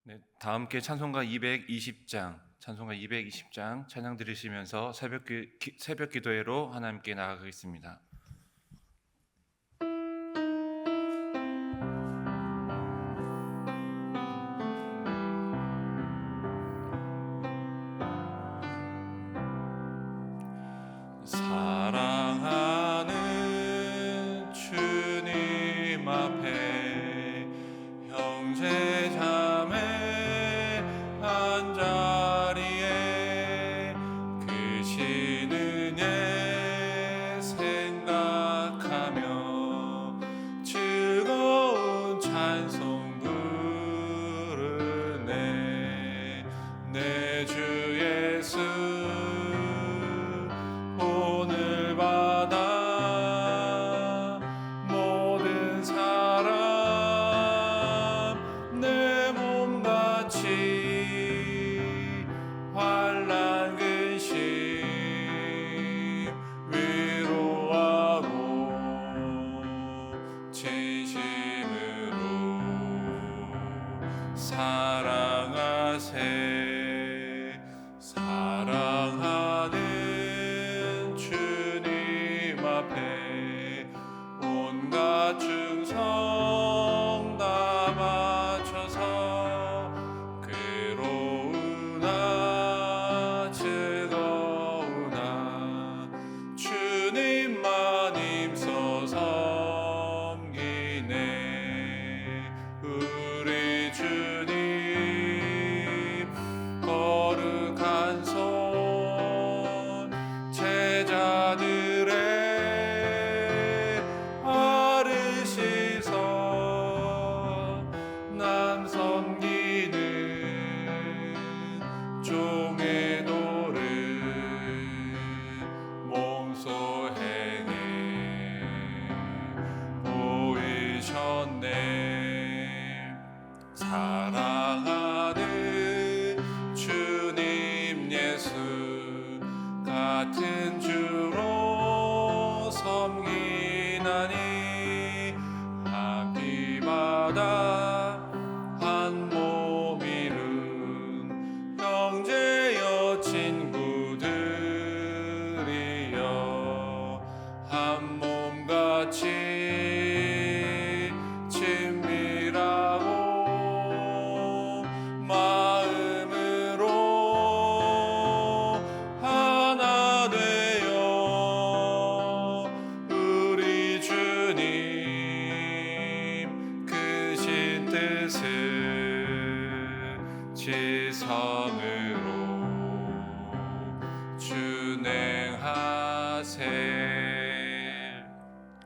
네, 다 함께 찬송가 220장, 찬송가 220장 찬양 들으시면서 새벽 기도회로 하나님께 나아가겠습니다. 사랑하는 주님 앞에 형제 자매 한자리에 그 쉬는 예 생각하며 즐거운 찬송 부르네. 내 주 예수 오늘 받아 모든 사람 내 몸같이 환난 근심 위로하고 진심으로 사랑하세. 사랑하는 주님 앞에 온갖 충성 다 바쳐서 괴로우나 즐거우나 주님만 힘써 섬기네. 우리 주님 거룩한 손 제자들의 발을 씻어 남 섬기는 종의 노릇 몸소 행해 보이셨네. 사랑하는 주님 예수 같은 주로 섬기나니 합기받아 한 몸 이룬 형제여 친구들이여 한 몸같이 친밀하고 마음으로 하나 되어 우리 주님 크신 뜻을 지성으로 준행하세.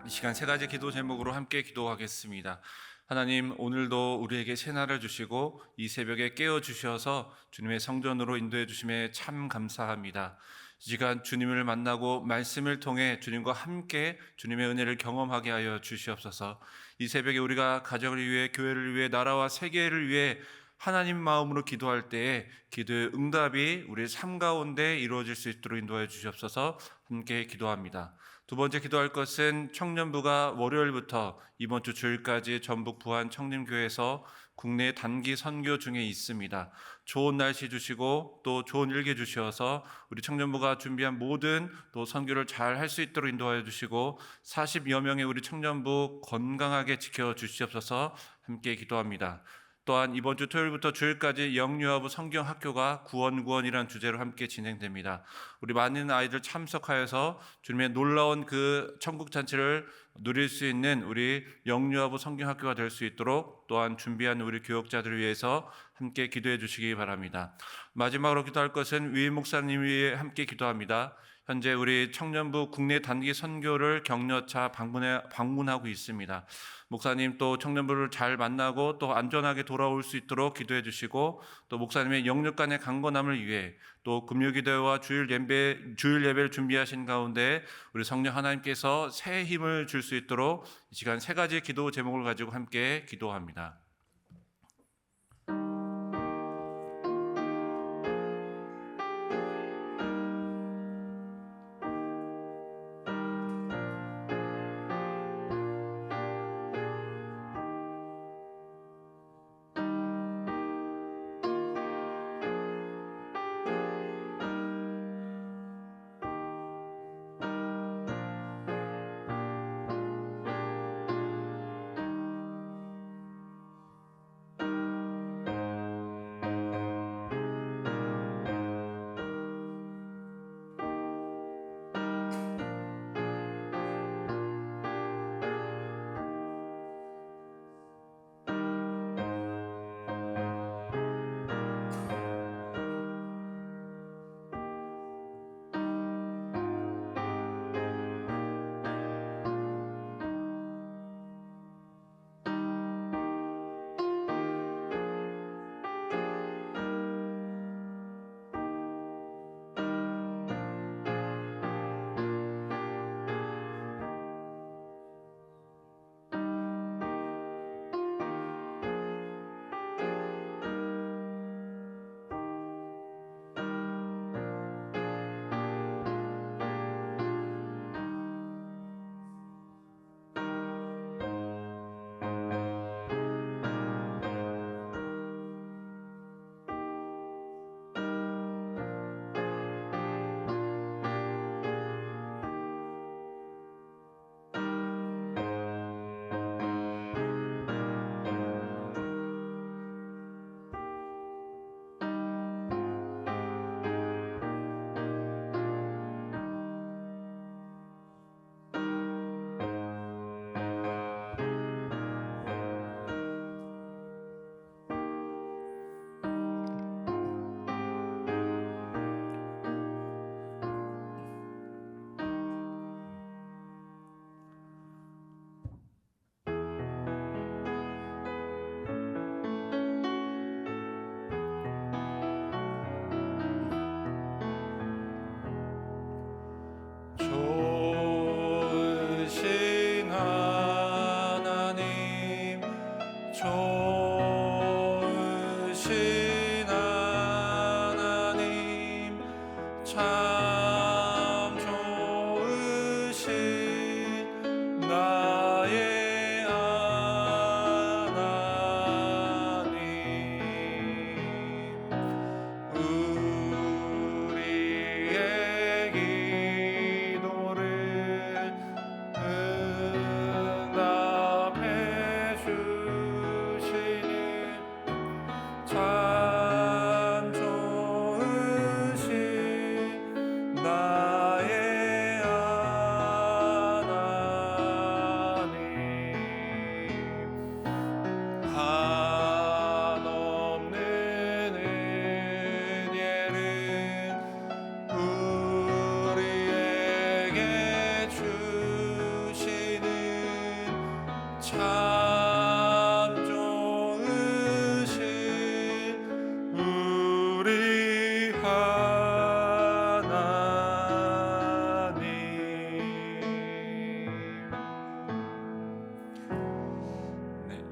이 시간 세 가지 기도 제목으로 함께 기도하겠습니다. 하나님, 오늘도 우리에게 새날을 주시고 이 새벽에 깨워주셔서 주님의 성전으로 인도해 주심에 참 감사합니다. 이 시간 주님을 만나고 말씀을 통해 주님과 함께 주님의 은혜를 경험하게 하여 주시옵소서. 이 새벽에 우리가 가정을 위해, 교회를 위해, 나라와 세계를 위해 하나님 마음으로 기도할 때에 기도의 응답이 우리의 삶 가운데 이루어질 수 있도록 인도하여 주시옵소서. 함께 기도합니다. 두 번째 기도할 것은 청년부가 월요일부터 이번 주 주일까지 전북 부안 청림교회에서 국내 단기 선교 중에 있습니다. 좋은 날씨 주시고 또 좋은 일기 주셔서 우리 청년부가 준비한 모든 또 선교를 잘 할 수 있도록 인도하여 주시고 40여 명의 우리 청년부 건강하게 지켜 주시옵소서. 함께 기도합니다. 또한 이번 주 토요일부터 주일까지 영유아부 성경학교가 구원이라는 주제로 함께 진행됩니다. 우리 많은 아이들 참석하여서 주님의 놀라운 그 천국잔치를 누릴 수 있는 우리 영유아부 성경학교가 될 수 있도록 또한 준비한 우리 교역자들을 위해서 함께 기도해 주시기 바랍니다. 마지막으로 기도할 것은 위임 목사님 위해 함께 기도합니다. 현재 우리 청년부 국내 단기 선교를 격려차 방문하고 있습니다. 목사님 또 청년부를 잘 만나고 또 안전하게 돌아올 수 있도록 기도해 주시고 또 목사님의 영육간의 강건함을 위해 또 금요기도와 주일 예배를 준비하신 가운데 우리 성령 하나님께서 새 힘을 줄 수 있도록 이 시간 세 가지 기도 제목을 가지고 함께 기도합니다.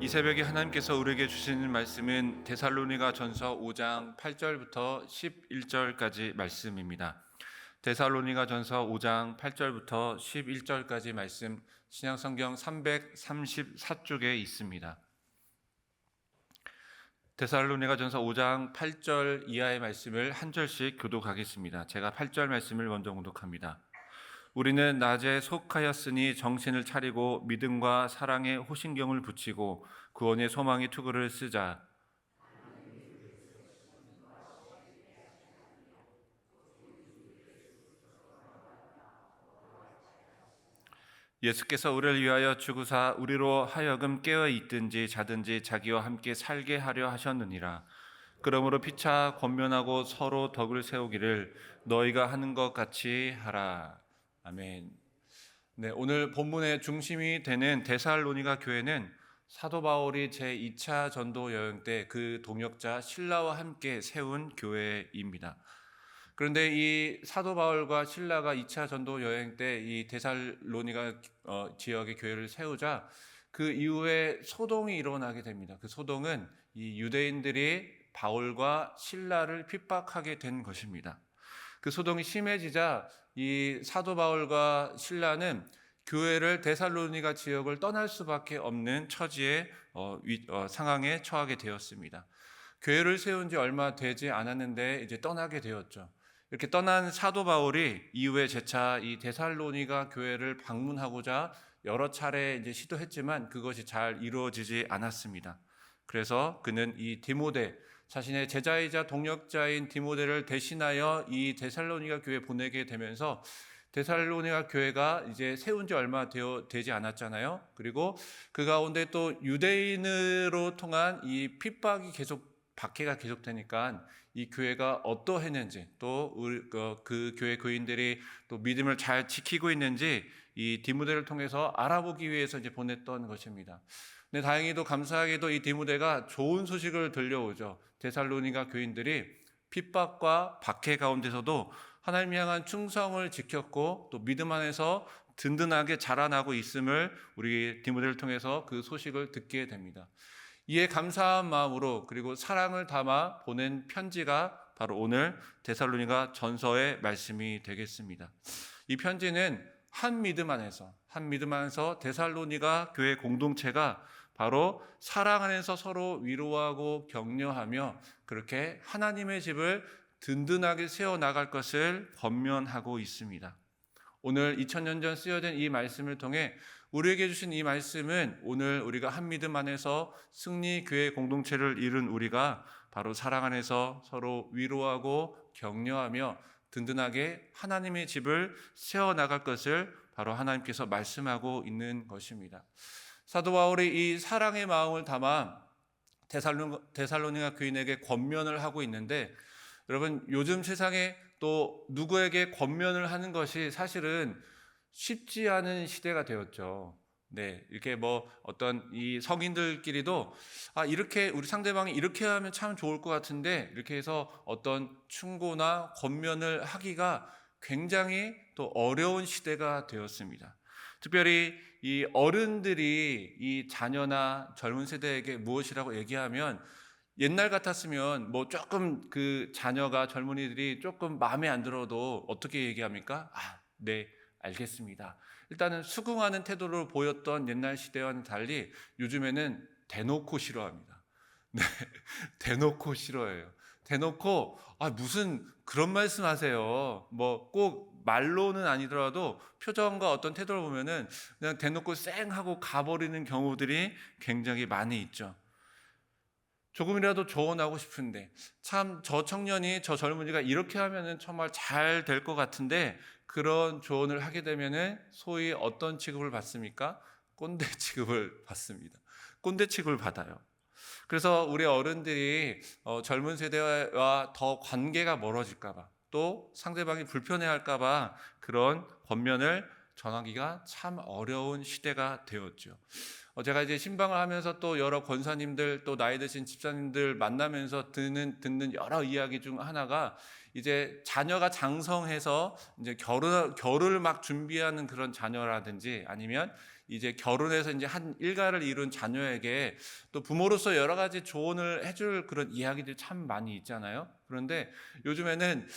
이 새벽에 하나님께서 우리에게 주시는 말씀은 데살로니가 전서 5장 8절부터 11절까지 말씀입니다. 데살로니가 전서 5장 8절부터 11절까지 말씀 신약성경 334쪽에 있습니다. 데살로니가 전서 5장 8절 이하의 말씀을 한 절씩 교독하겠습니다. 제가 8절 말씀을 먼저 교독합니다. 우리는 낮에 속하였으니 정신을 차리고 믿음과 사랑에 호신경을 붙이고 구원의 소망의 투구를 쓰자. 예수께서 우리를 위하여 죽으사 우리로 하여금 깨어 있든지 자든지 자기와 함께 살게 하려 하셨느니라. 그러므로 피차 권면하고 서로 덕을 세우기를 너희가 하는 것 같이 하라. 아멘. 네, 오늘 본문의 중심이 되는 데살로니가 교회는 사도 바울이 제2차 전도 여행 때 그 동역자 실라와 함께 세운 교회입니다. 그런데 이 사도 바울과 실라가 2차 전도 여행 때 이 데살로니가 지역의 교회를 세우자 그 이후에 소동이 일어나게 됩니다. 그 소동은 이 유대인들이 바울과 실라를 핍박하게 된 것입니다. 그 소동이 심해지자 이 사도 바울과 실라는 교회를 데살로니가 지역을 떠날 수밖에 없는 처지의 상황에 처하게 되었습니다. 교회를 세운 지 얼마 되지 않았는데 이제 떠나게 되었죠. 이렇게 떠난 사도 바울이 이후에 재차 이 데살로니가 교회를 방문하고자 여러 차례 이제 시도했지만 그것이 잘 이루어지지 않았습니다. 그래서 그는 이 디모데, 자신의 제자이자 동역자인 디모데를 대신하여 이 데살로니가 교회에 보내게 되면서 데살로니가 교회가 이제 세운 지 얼마 되지 않았잖아요. 그리고 그 가운데 또 유대인으로 통한 이 핍박이 박해가 계속되니까 이 교회가 어떠했는지 또 그 교회 교인들이 또 믿음을 잘 지키고 있는지 이 디모데를 통해서 알아보기 위해서 이제 보냈던 것입니다. 근데 다행히도 감사하게도 이 디모데가 좋은 소식을 들려오죠. 데살로니가 교인들이 핍박과 박해 가운데서도 하나님 향한 충성을 지켰고 또 믿음 안에서 든든하게 자라나고 있음을 우리 디모데를 통해서 그 소식을 듣게 됩니다. 이에 감사한 마음으로 그리고 사랑을 담아 보낸 편지가 바로 오늘 데살로니가 전서의 말씀이 되겠습니다. 이 편지는 한 믿음 안에서 데살로니가 교회 공동체가 바로 사랑 안에서 서로 위로하고 격려하며 그렇게 하나님의 집을 든든하게 세워나갈 것을 권면하고 있습니다. 오늘 2000년 전 쓰여진 이 말씀을 통해 우리에게 주신 이 말씀은 오늘 우리가 한 믿음 안에서 승리 교회 공동체를 이룬 우리가 바로 사랑 안에서 서로 위로하고 격려하며 든든하게 하나님의 집을 세워나갈 것을 바로 하나님께서 말씀하고 있는 것입니다. 사도 바울이 이 사랑의 마음을 담아 데살로니가 교인에게 권면을 하고 있는데 여러분 요즘 세상에 또 누구에게 권면을 하는 것이 사실은 쉽지 않은 시대가 되었죠. 네, 이렇게 뭐 어떤 이 성인들끼리도 이렇게 우리 상대방이 이렇게 하면 참 좋을 것 같은데 이렇게 해서 어떤 충고나 권면을 하기가 굉장히 또 어려운 시대가 되었습니다. 특별히 이 어른들이 이 자녀나 젊은 세대에게 무엇이라고 얘기하면 옛날 같았으면 뭐 조금 그 자녀가 젊은이들이 조금 마음에 안 들어도 어떻게 얘기합니까? 네, 알겠습니다. 일단은 수긍하는 태도를 보였던 옛날 시대와는 달리 요즘에는 대놓고 싫어합니다. 네, 대놓고 싫어해요. 대놓고 무슨 그런 말씀하세요. 뭐 꼭 말로는 아니더라도 표정과 어떤 태도를 보면은 그냥 대놓고 쌩 하고 가버리는 경우들이 굉장히 많이 있죠. 조금이라도 조언하고 싶은데 참 저 청년이 저 젊은이가 이렇게 하면은 정말 잘 될 것 같은데 그런 조언을 하게 되면은 소위 어떤 취급을 받습니까? 꼰대 취급을 받습니다. 꼰대 취급을 받아요. 그래서 우리 어른들이 젊은 세대와 더 관계가 멀어질까 봐 또 상대방이 불편해할까 봐 그런 권면을 전하기가 참 어려운 시대가 되었죠. 제가 이제 신방을 하면서 또 여러 권사님들 또 나이 드신 집사님들 만나면서 듣는 여러 이야기 중 하나가 이제 자녀가 장성해서 이제 결혼을 막 준비하는 그런 자녀라든지, 아니면 이제 결혼해서 이제 한 일가를 이룬 자녀에게 또 부모로서 여러 가지 조언을 해줄 그런 이야기들이 참 많이 있잖아요. 그런데 요즘에는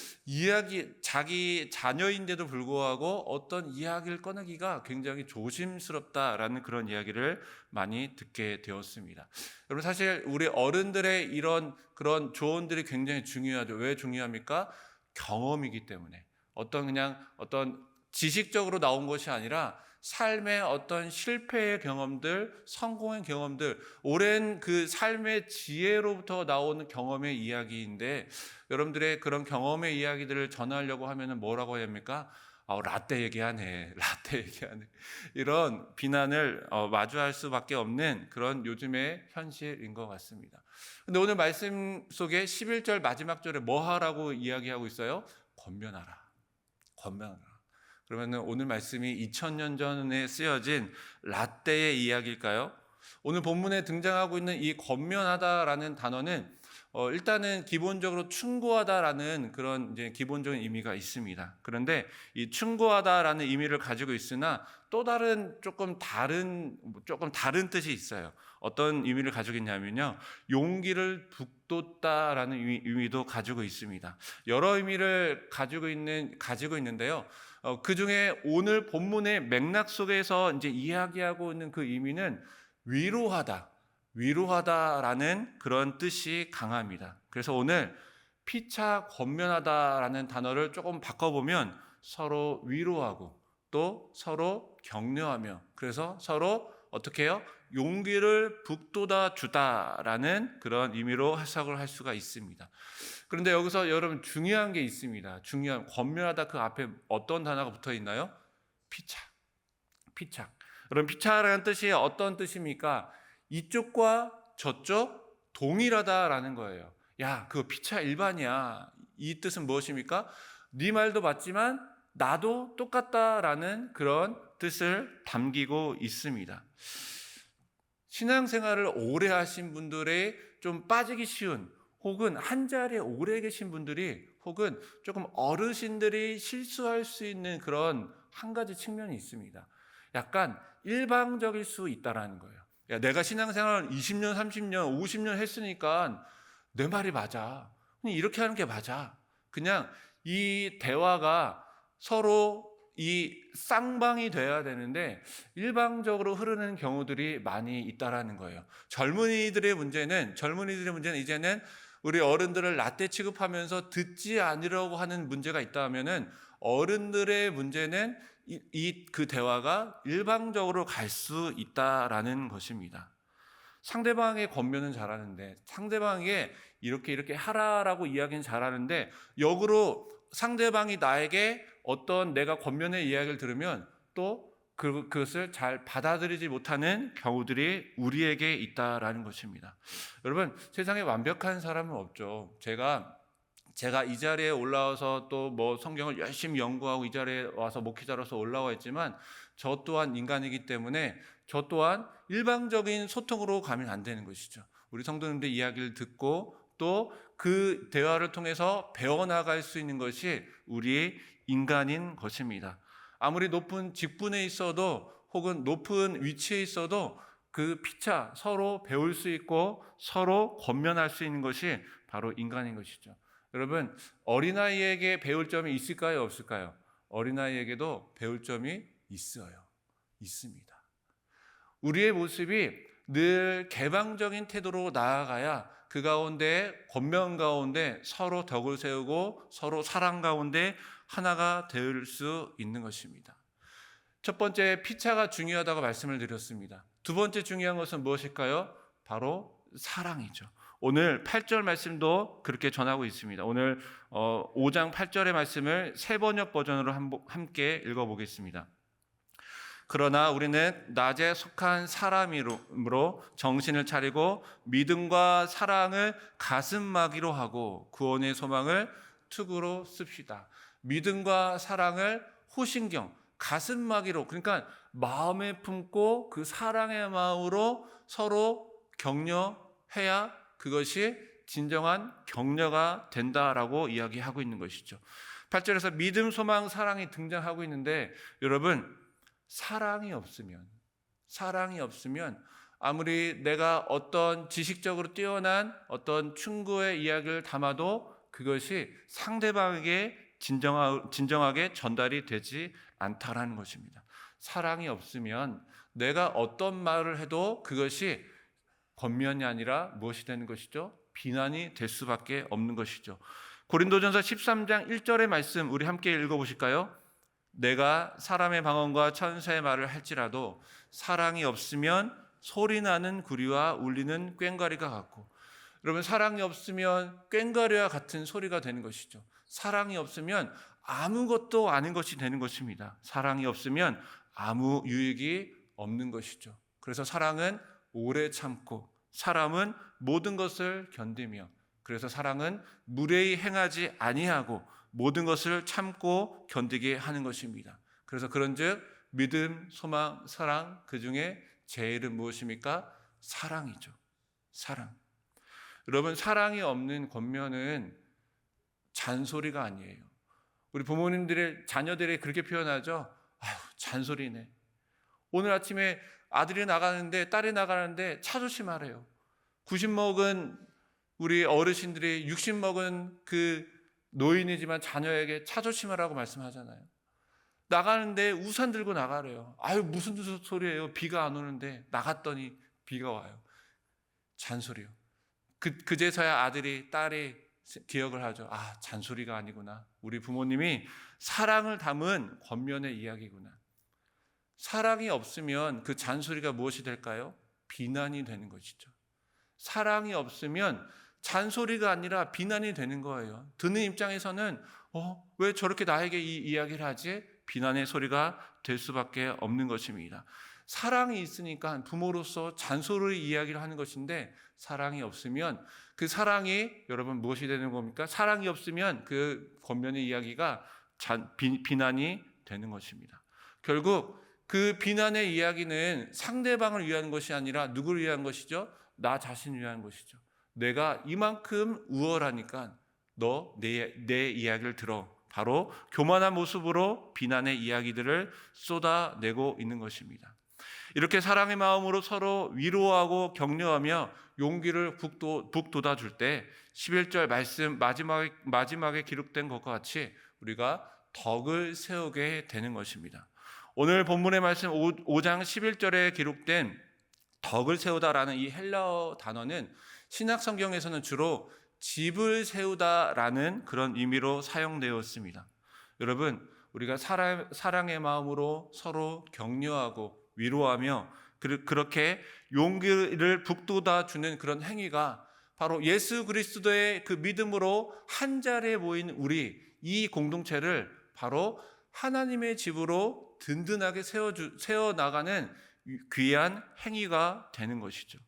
자기 자녀인데도 불구하고 어떤 이야기를 꺼내기가 굉장히 조심스럽다라는 그런 이야기를 많이 듣게 되었습니다. 여러분, 사실 우리 어른들의 이런 그런 조언들이 굉장히 중요하죠. 왜 중요합니까? 경험이기 때문에. 어떤 지식적으로 나온 것이 아니라 삶의 어떤 실패의 경험들, 성공의 경험들, 오랜 그 삶의 지혜로부터 나오는 경험의 이야기인데, 여러분들의 그런 경험의 이야기들을 전하려고 하면 뭐라고 해야 합니까? 라떼 얘기하네. 라떼 얘기하네. 이런 비난을 마주할 수밖에 없는 그런 요즘의 현실인 것 같습니다. 근데 오늘 말씀 속에 11절 마지막 절에 뭐 하라고 이야기하고 있어요? 권면하라. 권면하라. 그러면 오늘 말씀이 2000년 전에 쓰여진 라떼의 이야기일까요? 오늘 본문에 등장하고 있는 이 권면하다라는 단어는 일단은 기본적으로 충고하다라는 그런 이제 기본적인 의미가 있습니다. 그런데 이 충고하다라는 의미를 가지고 있으나 또 다른 조금 다른 뜻이 있어요. 어떤 의미를 가지고 있냐면요, 용기를 북돋다라는 의미도 가지고 있습니다. 여러 의미를 가지고 있는데요. 그 중에 오늘 본문의 맥락 속에서 이제 이야기하고 있는 그 의미는 위로하다라는 그런 뜻이 강합니다. 그래서 오늘 피차 권면하다라는 단어를 조금 바꿔보면 서로 위로하고 또 서로 격려하며, 그래서 서로 어떻게 해요? 용기를 북돋아 주다라는 그런 의미로 해석을 할 수가 있습니다. 그런데 여기서 여러분 중요한 게 있습니다. 권면하다 그 앞에 어떤 단어가 붙어 있나요? 피착. 그럼 피착이라는 뜻이 어떤 뜻입니까? 이쪽과 저쪽 동일하다라는 거예요. 야, 그거 피착 일반이야. 이 뜻은 무엇입니까? 네 말도 맞지만 나도 똑같다라는 그런 뜻을 담기고 있습니다. 신앙생활을 오래 하신 분들의 좀 빠지기 쉬운, 혹은 한 자리에 오래 계신 분들이, 혹은 조금 어르신들이 실수할 수 있는 그런 한 가지 측면이 있습니다. 약간 일방적일 수 있다라는 거예요. 야, 내가 신앙생활 20년, 30년, 50년 했으니까 내 말이 맞아. 이렇게 하는 게 맞아. 그냥 이 대화가 서로 이 쌍방이 돼야 되는데 일방적으로 흐르는 경우들이 많이 있다라는 거예요. 젊은이들의 문제는 이제는 우리 어른들을 라떼 취급하면서 듣지 않으려고 하는 문제가 있다 하면은, 어른들의 문제는 그 대화가 일방적으로 갈 수 있다라는 것입니다. 상대방의 권면은 잘하는데, 상대방에게 이렇게 하라라고 이야기는 잘하는데, 역으로 상대방이 나에게 어떤 내가 권면의 이야기를 들으면 또 그것을 잘 받아들이지 못하는 경우들이 우리에게 있다라는 것입니다. 여러분, 세상에 완벽한 사람은 없죠. 제가 이 자리에 올라와서 또 뭐 성경을 열심히 연구하고 이 자리에 와서 목회자로서 올라와 있지만, 저 또한 인간이기 때문에 저 또한 일방적인 소통으로 가면 안 되는 것이죠. 우리 성도님들 이야기를 듣고 또 그 대화를 통해서 배워나갈 수 있는 것이 우리의 인간인 것입니다. 아무리 높은 직분에 있어도, 혹은 높은 위치에 있어도 그 피차 서로 배울 수 있고 서로 권면할 수 있는 것이 바로 인간인 것이죠. 여러분, 어린아이에게 배울 점이 있을까요? 없을까요? 어린아이에게도 배울 점이 있습니다. 우리의 모습이 늘 개방적인 태도로 나아가야 그 가운데, 권면 가운데 서로 덕을 세우고 서로 사랑 가운데 하나가 될 수 있는 것입니다. 첫 번째, 피차가 중요하다고 말씀을 드렸습니다. 두 번째 중요한 것은 무엇일까요? 바로 사랑이죠. 오늘 8절 말씀도 그렇게 전하고 있습니다. 오늘 5장 8절의 말씀을 새번역 버전으로 함께 읽어보겠습니다. 그러나 우리는 낮에 속한 사람이므로 정신을 차리고 믿음과 사랑을 가슴막이로 하고 구원의 소망을 투구로 씁시다. 믿음과 사랑을 호신경, 가슴막이로, 그러니까 마음에 품고 그 사랑의 마음으로 서로 격려해야 그것이 진정한 격려가 된다라고 이야기하고 있는 것이죠. 8절에서 믿음, 소망, 사랑이 등장하고 있는데 여러분, 사랑이 없으면 아무리 내가 어떤 지식적으로 뛰어난 어떤 충고의 이야기를 담아도 그것이 상대방에게 진정하게 전달이 되지 않다라는 것입니다. 사랑이 없으면 내가 어떤 말을 해도 그것이 권면이 아니라 무엇이 되는 것이죠? 비난이 될 수밖에 없는 것이죠. 고린도전서 13장 1절의 말씀 우리 함께 읽어보실까요? 내가 사람의 방언과 천사의 말을 할지라도 사랑이 없으면 소리나는 구리와 울리는 꽹과리가 같고, 여러분, 사랑이 없으면 꽹과리와 같은 소리가 되는 것이죠. 사랑이 없으면 아무것도 아닌 것이 되는 것입니다. 사랑이 없으면 아무 유익이 없는 것이죠. 그래서 사랑은 오래 참고, 사람은 모든 것을 견디며, 그래서 사랑은 무례히 행하지 아니하고 모든 것을 참고 견디게 하는 것입니다. 그래서 그런즉 믿음, 소망, 사랑, 그 중에 제일은 무엇입니까? 사랑이죠. 사랑. 여러분, 사랑이 없는 권면은 잔소리가 아니에요. 우리 부모님들의 자녀들이 그렇게 표현하죠. 아유, 잔소리네. 오늘 아침에 아들이 나가는데, 딸이 나가는데 차 조심하래요. 90 먹은 우리 어르신들이 60 먹은 그 노인이지만 자녀에게 차 조심하라고 말씀하잖아요. 나가는데 우산 들고 나가래요. 아유, 무슨 소리예요? 비가 안 오는데. 나갔더니 비가 와요. 잔소리요. 그제서야 아들이, 딸이 기억을 하죠. 아, 잔소리가 아니구나. 우리 부모님이 사랑을 담은 권면의 이야기구나. 사랑이 없으면 그 잔소리가 무엇이 될까요? 비난이 되는 것이죠. 사랑이 없으면 잔소리가 아니라 비난이 되는 거예요. 듣는 입장에서는 왜 저렇게 나에게 이 이야기를 하지? 비난의 소리가 될 수밖에 없는 것입니다. 사랑이 있으니까 부모로서 잔소리 이야기를 하는 것인데, 사랑이 없으면 그 사랑이 여러분 무엇이 되는 겁니까? 사랑이 없으면 그 권면의 이야기가 비난이 되는 것입니다. 결국 그 비난의 이야기는 상대방을 위한 것이 아니라 누구를 위한 것이죠? 나 자신을 위한 것이죠. 내가 이만큼 우월하니까 너 내 이야기를 들어. 바로 교만한 모습으로 비난의 이야기들을 쏟아내고 있는 것입니다. 이렇게 사랑의 마음으로 서로 위로하고 격려하며 용기를 북돋아줄 때 11절 말씀 마지막에 기록된 것과 같이 우리가 덕을 세우게 되는 것입니다. 오늘 본문의 말씀 5장 11절에 기록된 덕을 세우다라는 이 헬라어 단어는 신약 성경에서는 주로 집을 세우다라는 그런 의미로 사용되었습니다. 여러분, 우리가 사랑의 마음으로 서로 격려하고 위로하며 그렇게 용기를 북돋아주는 그런 행위가 바로 예수 그리스도의 그 믿음으로 한 자리에 모인 우리 이 공동체를 바로 하나님의 집으로 든든하게 세워나가는 귀한 행위가 되는 것이죠.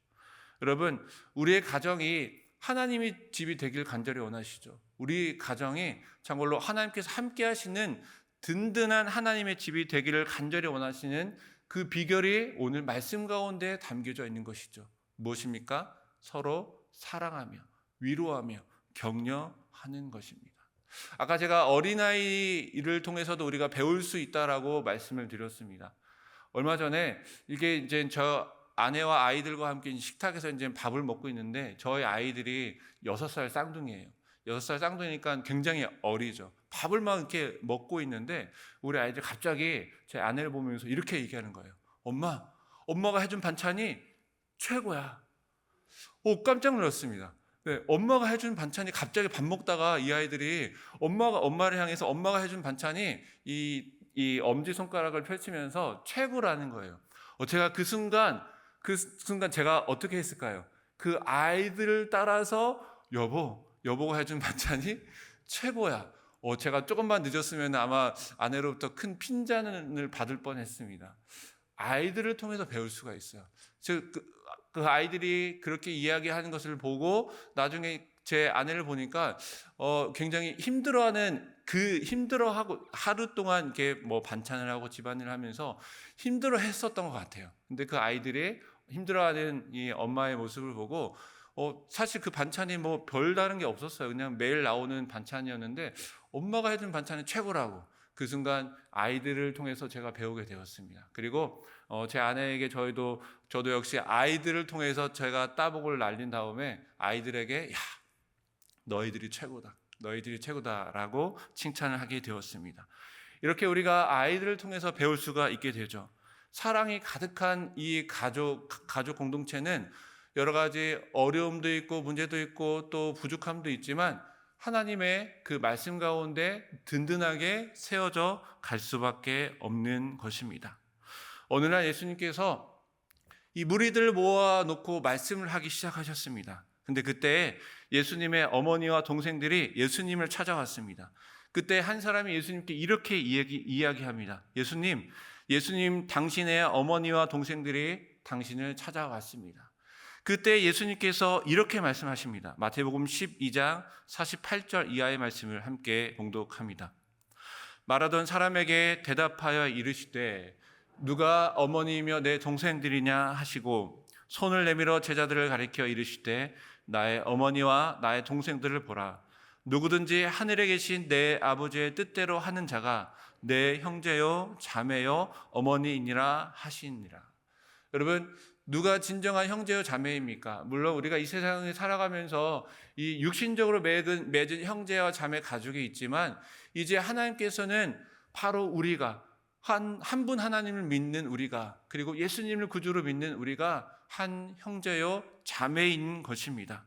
여러분, 우리의 가정이 하나님의 집이 되길 간절히 원하시죠. 우리 가정이 참고로 하나님께서 함께 하시는 든든한 하나님의 집이 되기를 간절히 원하시는 그 비결이 오늘 말씀 가운데 담겨져 있는 것이죠. 무엇입니까? 서로 사랑하며 위로하며 격려하는 것입니다. 아까 제가 어린아이를 통해서도 우리가 배울 수 있다라고 말씀을 드렸습니다. 얼마 전에 이게 이제 저 아내와 아이들과 함께 식탁에서 이제 밥을 먹고 있는데, 저희 아이들이 6살 쌍둥이에요. 6살 쌍둥이니까 굉장히 어리죠. 밥을 막 이렇게 먹고 있는데 우리 아이들 갑자기 제 아내를 보면서 이렇게 얘기하는 거예요. 엄마가 해준 반찬이 최고야. 깜짝 놀랐습니다. 네, 엄마가 해준 반찬이, 갑자기 밥 먹다가 이 아이들이 엄마를 향해서 엄마가 해준 반찬이 이 엄지손가락을 펼치면서 최고라는 거예요. 제가 그 순간 제가 어떻게 했을까요? 그 아이들을 따라서 여보가 해준 반찬이 최고야. 제가 조금만 늦었으면 아마 아내로부터 큰 핀잔을 받을 뻔했습니다. 아이들을 통해서 배울 수가 있어요. 그 아이들이 그렇게 이야기하는 것을 보고 나중에 제 아내를 보니까 굉장히 힘들어하고 하루 동안 이렇게 뭐 반찬을 하고 집안일을 하면서 힘들어했었던 것 같아요. 근데 그 아이들이 힘들어하는 이 엄마의 모습을 보고 사실 그 반찬이 뭐 별다른 게 없었어요. 그냥 매일 나오는 반찬이었는데 엄마가 해준 반찬이 최고라고 그 순간 아이들을 통해서 제가 배우게 되었습니다. 그리고 제 아내에게 저도 역시 아이들을 통해서 제가 따복을 날린 다음에 아이들에게 야, 너희들이 최고다. 너희들이 최고다라고 칭찬을 하게 되었습니다. 이렇게 우리가 아이들을 통해서 배울 수가 있게 되죠. 사랑이 가득한 이 가족 공동체는 여러 가지 어려움도 있고 문제도 있고 또 부족함도 있지만 하나님의 그 말씀 가운데 든든하게 세워져 갈 수밖에 없는 것입니다. 어느 날 예수님께서 이 무리들을 모아놓고 말씀을 하기 시작하셨습니다. 근데 그때 예수님의 어머니와 동생들이 예수님을 찾아왔습니다. 그때 한 사람이 예수님께 이렇게 이야기합니다. 예수님, 당신의 어머니와 동생들이 당신을 찾아왔습니다. 그때 예수님께서 이렇게 말씀하십니다. 마태복음 12장 48절 이하의 말씀을 함께 봉독합니다. 말하던 사람에게 대답하여 이르시되 누가 어머니이며 내 동생들이냐 하시고 손을 내밀어 제자들을 가리켜 이르시되 나의 어머니와 나의 동생들을 보라. 누구든지 하늘에 계신 내 아버지의 뜻대로 하는 자가 내 형제요 자매요 어머니이니라 하시니라. 여러분, 누가 진정한 형제요 자매입니까? 물론 우리가 이 세상에 살아가면서 이 육신적으로 맺은 형제와 자매 가족이 있지만 이제 하나님께서는 바로 우리가 한 분 하나님을 믿는 우리가 그리고 예수님을 구주로 믿는 우리가 한 형제요 자매인 것입니다.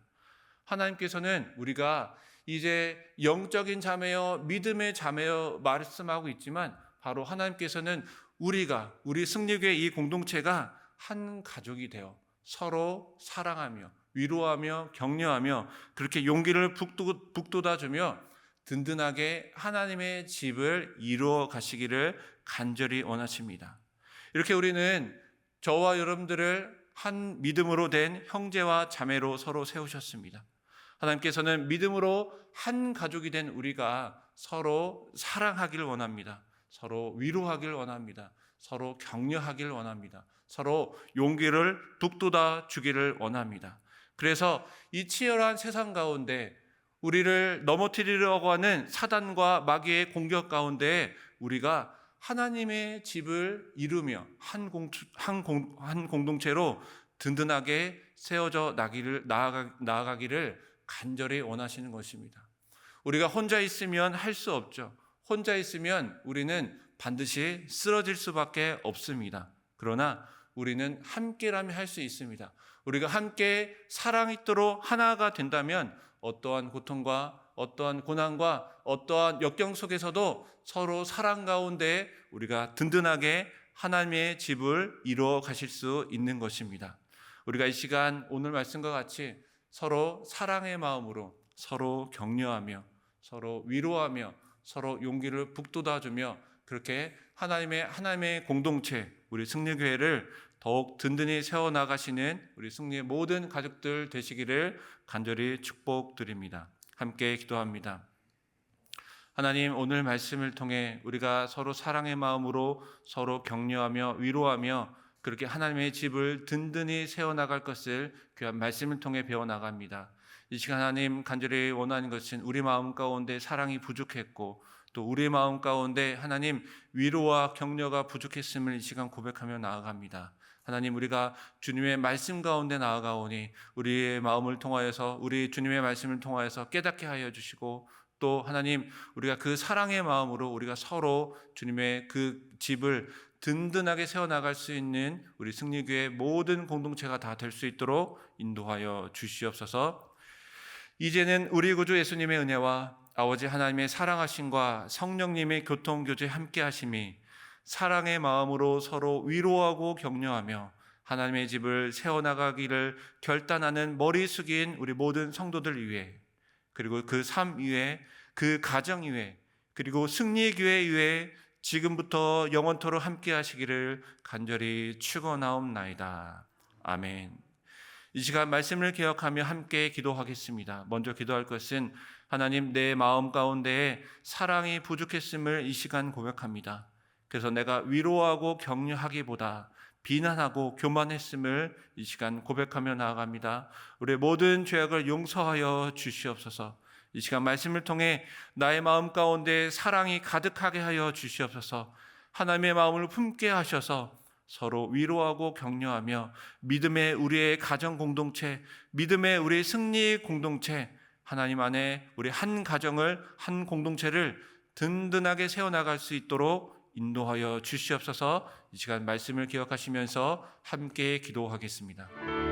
하나님께서는 우리가 이제 영적인 자매요 믿음의 자매요 말씀하고 있지만 바로 하나님께서는 우리 승리교회 이 공동체가 한 가족이 되어 서로 사랑하며 위로하며 격려하며 그렇게 용기를 북돋아주며 든든하게 하나님의 집을 이루어 가시기를 간절히 원하십니다. 이렇게 우리는 저와 여러분들을 한 믿음으로 된 형제와 자매로 서로 세우셨습니다. 하나님께서는 믿음으로 한 가족이 된 우리가 서로 사랑하기를 원합니다. 서로 위로하기를 원합니다. 서로 격려하기를 원합니다. 서로 용기를 북돋아 주기를 원합니다. 그래서 이 치열한 세상 가운데 우리를 넘어뜨리려고 하는 사단과 마귀의 공격 가운데 우리가 하나님의 집을 이루며 한 공동체로 든든하게 세워져 나아가기를 간절히 원하시는 것입니다. 우리가 혼자 있으면 할 수 없죠. 혼자 있으면 우리는 반드시 쓰러질 수밖에 없습니다. 그러나 우리는 함께라면 할 수 있습니다. 우리가 함께 사랑 있도록 하나가 된다면 어떠한 고통과 어떠한 고난과 어떠한 역경 속에서도 서로 사랑 가운데 우리가 든든하게 하나님의 집을 이루어 가실 수 있는 것입니다. 우리가 이 시간 오늘 말씀과 같이 서로 사랑의 마음으로 서로 격려하며 서로 위로하며 서로 용기를 북돋아주며 그렇게 하나님의 공동체 우리 승리교회를 더욱 든든히 세워나가시는 우리 승리의 모든 가족들 되시기를 간절히 축복드립니다. 함께 기도합니다. 하나님, 오늘 말씀을 통해 우리가 서로 사랑의 마음으로 서로 격려하며 위로하며 그렇게 하나님의 집을 든든히 세워나갈 것을 귀한 말씀을 통해 배워나갑니다. 이 시간 하나님 간절히 원하는 것은 우리 마음 가운데 사랑이 부족했고 또 우리 마음 가운데 하나님 위로와 격려가 부족했음을 이 시간 고백하며 나아갑니다. 하나님, 우리가 주님의 말씀 가운데 나아가오니 우리의 마음을 통하여서 우리 주님의 말씀을 통하여서 깨닫게 하여 주시고 또 하나님 우리가 그 사랑의 마음으로 우리가 서로 주님의 그 집을 든든하게 세워나갈 수 있는 우리 승리교회 모든 공동체가 다 될 수 있도록 인도하여 주시옵소서. 이제는 우리 구주 예수님의 은혜와 아버지 하나님의 사랑하심과 성령님의 교통교제 함께 하심이 사랑의 마음으로 서로 위로하고 격려하며 하나님의 집을 세워나가기를 결단하는 머리 숙인 우리 모든 성도들 위해 그리고 그 삶 위에 그 가정 위에 그리고 승리교회 위에 지금부터 영원토록 함께 하시기를 간절히 축원하옵나이다. 아멘. 이 시간 말씀을 기억하며 함께 기도하겠습니다. 먼저 기도할 것은 하나님 내 마음 가운데에 사랑이 부족했음을 이 시간 고백합니다. 그래서 내가 위로하고 격려하기보다 비난하고 교만했음을 이 시간 고백하며 나아갑니다. 우리의 모든 죄악을 용서하여 주시옵소서. 이 시간 말씀을 통해 나의 마음 가운데 사랑이 가득하게 하여 주시옵소서. 하나님의 마음을 품게 하셔서 서로 위로하고 격려하며 믿음의 우리의 가정 공동체, 믿음의 우리의 승리 공동체, 하나님 안에 우리 한 가정을, 한 공동체를 든든하게 세워나갈 수 있도록 인도하여 주시옵소서. 이 시간 말씀을 기억하시면서 함께 기도하겠습니다.